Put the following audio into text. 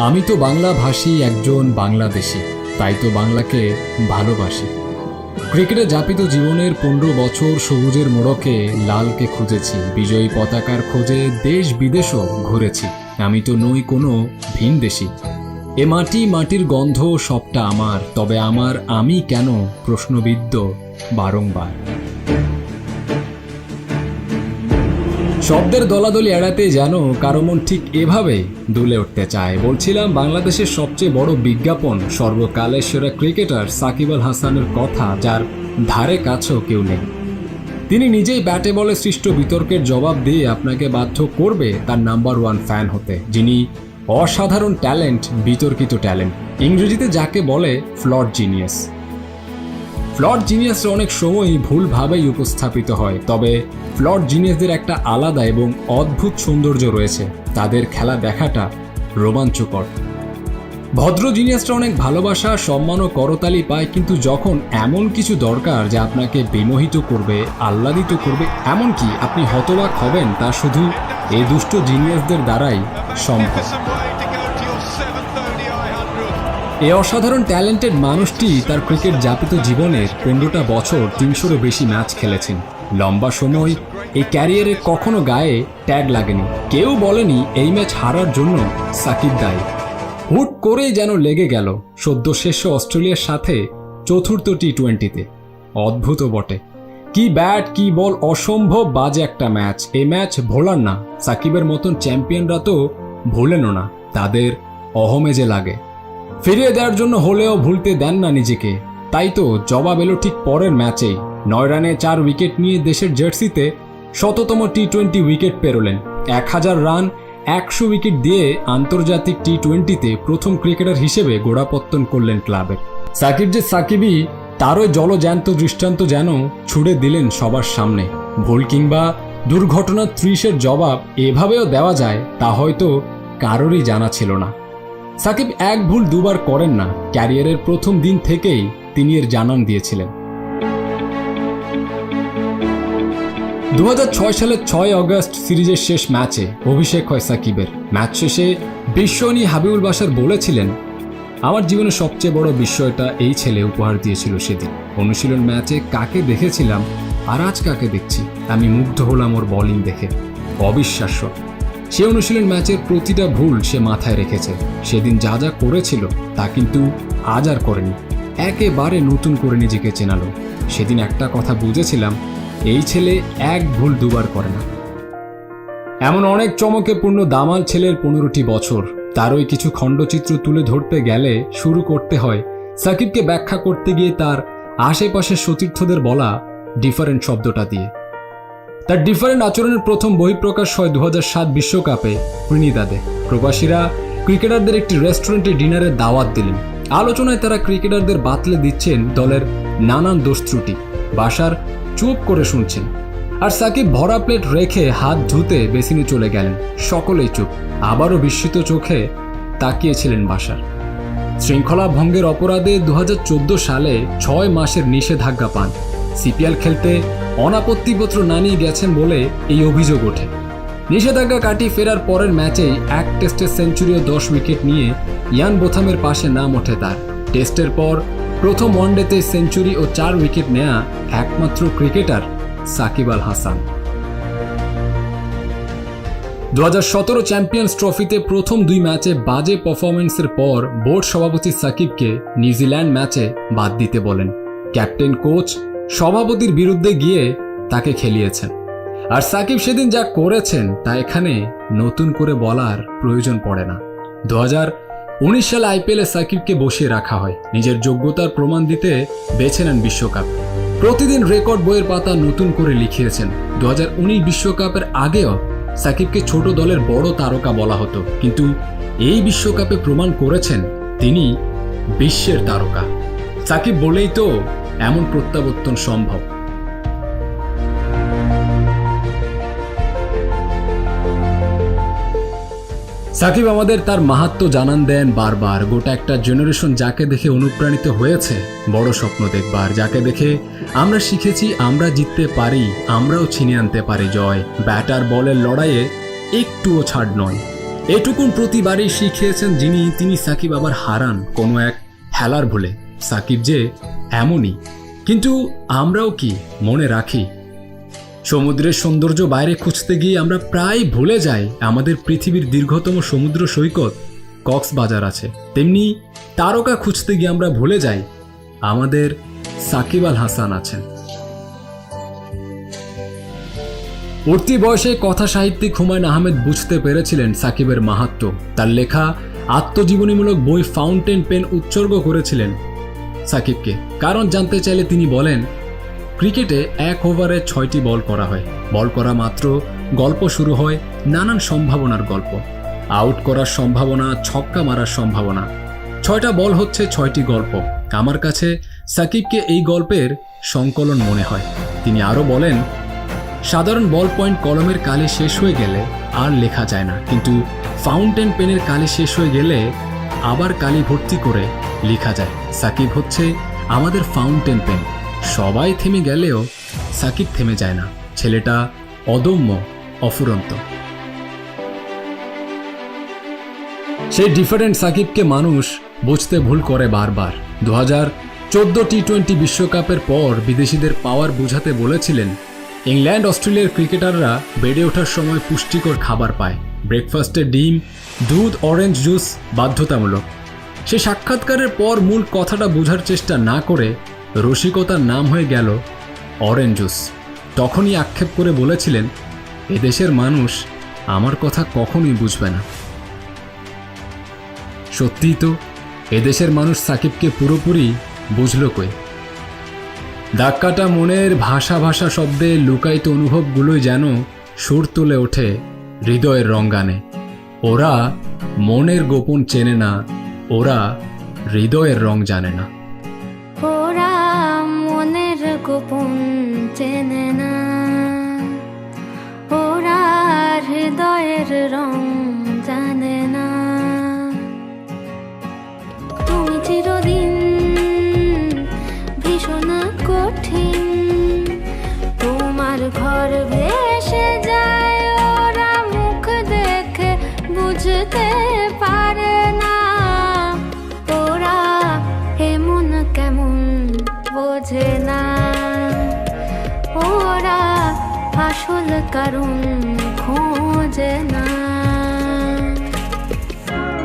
আমি তো বাংলা ভাষী একজন বাংলাদেশি, তাই তো বাংলাকে ভালোবাসি। ক্রিকেটে যাপিত জীবনের 15 বছর সবুজের মোড়কে লালকে খুঁজেছি, বিজয়ী পতাকার খোঁজে দেশ বিদেশও ঘুরেছি। আমি তো নই কোনো ভিনদেশী। এ মাটি, মাটির গন্ধ সবটা আমার, তবে আমার আমি কেন প্রশ্নবিদ্ধ বারংবার। শব্দের দলাদলি এড়াতে যেন কারো মন ঠিক এভাবে দুলে উঠতে চায়। বলছিলাম বাংলাদেশের সবচেয়ে বড় বিজ্ঞাপন, সর্বকালের সেরা ক্রিকেটার সাকিব আল হাসানের কথা, যার ধারে কাছেও কেউ নেই। তিনি নিজেই ব্যাটে বলে সৃষ্ট বিতর্কের জবাব দিয়ে আপনাকে বাধ্য করবে তার নাম্বার 1 ফ্যান হতে, যিনি অসাধারণ ট্যালেন্ট, বিতর্কিত ট্যালেন্ট, ইংরেজিতে যাকে বলে ফ্লড জিনিয়াস। ফ্লড জিনিয়াসরা অনেক সময়ই ভুলভাবেই উপস্থাপিত হয়, তবে ফ্লড জিনিয়াসদের একটা আলাদা এবং অদ্ভুত সৌন্দর্য রয়েছে। তাদের খেলা দেখাটা রোমাঞ্চকর। ভদ্র জিনিয়াসরা অনেক ভালোবাসা, সম্মান ও করতালি পায়, কিন্তু যখন এমন কিছু দরকার যা আপনাকে বিমোহিত করবে, আহ্লাদিত করবে, এমনকি আপনি হতবাক হবেন, তা শুধু এই দুষ্ট জিনিয়াসদের দ্বারাই সম্ভব। এই অসাধারণ ট্যালেন্টেড মানুষটি তার ক্রিকেট যাপিত জীবনের 15টা বছর 300-এরও বেশি ম্যাচ খেলেছেন। লম্বা সময় এই ক্যারিয়ারে কখনো গায়ে ট্যাগ লাগেনি, কেউ বলেনি এই ম্যাচ হারার জন্য সাকিব দায়ী। হুট করেই যেন লেগে গেল সদ্য শেষ অস্ট্রেলিয়ার সাথে চতুর্থ টি-20-তে। অদ্ভুত বটে, কি ব্যাট কি বল, অসম্ভব বাজে একটা ম্যাচ। এই ম্যাচ ভোলার না। সাকিবের মতন চ্যাম্পিয়নরা তো ভোলেনও না, তাদের অহমেজে লাগে। ফিরিয়ে দেওয়ার জন্য হলেও ভুলতে দেন না নিজেকে। তাই তো জবাব এলো ঠিক পরের ম্যাচেই। 9 রানে 4 উইকেট নিয়ে দেশের জার্সিতে 100তম টি-20 উইকেট পেরোলেন। 1000 রান 100 উইকেট দিয়ে আন্তর্জাতিক টি-20তে প্রথম ক্রিকেটার হিসেবে গোড়াপত্তন করলেন ক্লাবের। সাকিব যে সাকিবই, তারই জলজ্যান্ত দৃষ্টান্ত যেন ছুড়ে দিলেন সবার সামনে। ভুল কিংবা দুর্ঘটনার 30-এর জবাব এভাবেও দেওয়া যায়, তা হয়তো কারোরই জানা ছিল না। সাকিব এক ভুল দুবার করেন না। ক্যারিয়ারের প্রথম দিন থেকেই তিনি এর জানান দিয়েছিলেন। 2006 সালের 6 আগস্ট সিরিজের শেষ ম্যাচে অভিষেক হয় সাকিবের। ম্যাচ শেষে বিশ্বনী হাবিবুল বাশার বলেছিলেন, আমার জীবনের সবচেয়ে বড় বিষয়টা এই ছেলে উপহার দিয়েছিল সেদিন। অনুশীলন ম্যাচে কাকে দেখেছিলাম আর আজ কাকে দেখছি, আমি মুগ্ধ হলাম ওর বোলিং দেখে। অবিশ্বাস্য। সে অনুশীলন ম্যাচের প্রতিটা ভুল সে মাথায় রেখেছে। সেদিন যা যা করেছিল তা কিন্তু আজ আর করেনি, একেবারে নতুন করে নিজেকে চেনালো। সেদিন একটা কথা বুঝেছিলাম, এই ছেলে এক ভুল দুবার করে না। এমন অনেক চমকে পূর্ণ দামাল ছেলের 15টি বছর। তারই কিছু খণ্ডচিত্র তুলে ধরতে গেলে শুরু করতে হয় সাকিবকে ব্যাখ্যা করতে গিয়ে তার আশেপাশের সতীর্থদের বলা ডিফারেন্ট শব্দটা দিয়ে। তার ডিফারেন্ট আচরণের প্রথম বহিঃপ্রকাশ হয় 2007 বিশ্বকাপে ত্রিনিদাদে। প্রবাসীরা ক্রিকেটারদের একটি রেস্টুরেন্টে ডিনারের দাওয়াত দিলেন। আলোচনায় তারা ক্রিকেটারদের বাতলে দিচ্ছেন দলের নানান দোষ ত্রুটি। বাশার চুপ করে শুনছেন, আর সাকিব ভরা প্লেট রেখে হাত ধুতে বেসিনে চলে গেলেন। সকলেই চুপ, আবারও বিস্মিত চোখে তাকিয়েছিলেন বাশার। শৃঙ্খলা ভঙ্গের অপরাধে 2014 সালে 6 মাসের নিষেধাজ্ঞা পান। সিপিএল খেলতে অনাপত্তিপত্র না নিয়ে গেছেন বলে এই অভিযোগ ওঠে। নিষেধাজ্ঞা কাটিয়ে ফেরার পরের ম্যাচেই এক টেস্টের সেঞ্চুরি ও 10 উইকেট নিয়ে ইয়ান বোথামের পাশে নাম ওঠে তার। টেস্টের পর প্রথম ওয়ানডেতে সেঞ্চুরি ও 4 উইকেট নেয়া একমাত্র ক্রিকেটার সাকিব আল হাসান। 2017 চ্যাম্পিয়ন্স ট্রফিতে প্রথম 2 ম্যাচে বাজে পারফরম্যান্সের পর বোর্ড সভাপতি সাকিবকে নিউজিল্যান্ড ম্যাচে বাদ দিতে বলেন। ক্যাপ্টেন কোচ সভাপতির বিরুদ্ধে গিয়ে তাকে খেলিয়েছেন। আর সাকিব সেদিন যা করেছেন তা এখানে নতুন করে বলার প্রয়োজন পড়ে না। 2019 সালে আইপিএলে সাকিবকে বসিয়ে রাখা হয়। নিজের যোগ্যতার প্রমাণ দিতে বেছে নেন বিশ্বকাপ। প্রতিদিন রেকর্ড বইয়ের পাতা নতুন করে লিখিয়েছেন। 2019 বিশ্বকাপের আগেও সাকিবকে ছোট দলের বড় তারকা বলা হতো, কিন্তু এই বিশ্বকাপে প্রমাণ করেছেন তিনি বিশ্বের তারকা। সাকিব বলেই তো এমন প্রত্যাবর্তন সম্ভব। সাকিব আমাদের তার মাহাত্ম্য জানান দেন বারবার। গোটা একটা জেনারেশন যাকে দেখে অনুপ্রাণিত হয়েছে বড় স্বপ্ন দেখবার, যাকে দেখে আমরা শিখেছি আমরা জিততে পারি, আমরাও ছিনিয়ে আনতে পারি জয়। ব্যাটার বলের লড়াইয়ে একটুও ছাড় নয়। এটুকুন প্রতিবারই শিখিয়েছেন তিনি সাকিব আবার হারান কোনো এক খেলার ভুলে। সাকিব যে এমনই, কিন্তু আমরাও কি মনে রাখি? সমুদ্রের সৌন্দর্য বাইরে খুঁজতে গিয়ে আমরা প্রায় ভুলে যাই আমাদের পৃথিবীর দীর্ঘতম সমুদ্র সৈকত কক্সবাজার আছে। তেমনি তারকা খুঁজতে গিয়ে আমরা ভুলে যাই আমাদের সাকিব আল হাসান আছেন। উঠতি বয়সে কথা সাহিত্যিক হুমায়ুন আহমেদ বুঝতে পেরেছিলেন সাকিবের মাহাত্ম্য। তার লেখা আত্মজীবনীমূলক বই ফাউন্টেন পেন উৎসর্গ করেছিলেন সাকিবকে। কারণ জানতে চাইলে তিনি বলেন, ক্রিকেটে 1 ওভারে 6টি বল করা হয়। বল করা মাত্র গল্প শুরু হয় নানান সম্ভাবনার গল্প। আউট করার সম্ভাবনা, ছক্কা মারার সম্ভাবনা। 6টা বল হচ্ছে 6টি গল্প। আমার কাছে সাকিবকে এই গল্পের সংকলন মনে হয়। তিনি আরও বলেন, সাধারণ বল পয়েন্ট কলমের কালি শেষ হয়ে গেলে আর লেখা যায় না, কিন্তু ফাউন্টেন পেনের কালি শেষ হয়ে গেলে আবার কালি ভর্তি করে লেখা যায়। সাকিব হচ্ছে আমাদের ফাউন্টেন পেন। সবাই থেমে গেলেও সাকিব থেমে যায় না। ছেলেটা অদম্য, অফুরন্ত। সেই ডিফারেন্ট সাকিবকে মানুষ বুঝতে ভুল করে বারবার। 2014 টি-20 বিশ্বকাপের পর বিদেশিদের পাওয়ার বুঝাতে বলেছিলেন, ইংল্যান্ড অস্ট্রেলিয়ার ক্রিকেটাররা বেড়ে ওঠার সময় পুষ্টিকর খাবার পায়। ব্রেকফাস্টে ডিম, দুধ, অরেঞ্জ জুস বাধ্যতামূলক। সে সাক্ষাৎকারের পর মূল কথাটা বোঝার চেষ্টা না করে রসিকতার নাম হয়ে গেল অরেঞ্জ জুস। তখনই আক্ষেপ করে বলেছিলেন, এদেশের মানুষ আমার কথা কখনোই বুঝবে না। সত্যিই তো, এদেশের মানুষ সাকিবকে পুরোপুরি বুঝল কই। ধাক্কাটা মনের ভাষা ভাষা শব্দে লুকায়িত অনুভবগুলোই যেন সুর তুলে ওঠে হৃদয়ের রঙ্গানে। ওরা মনের গোপন চেনে না, ওরা হৃদয়ের রং জানে না। ওরা মনের গোপন চেনে না, ওরা হৃদয়ের রং জানে না। তুমি চিরদিন ভীষণ কঠিন, তোমার ঘর ভেসে যায়, ওরা মুখ দেখে বুঝতে পারে না। ওরা এমন কেমন বোঝে না, ওরা আসল কারণ খোঁজে না।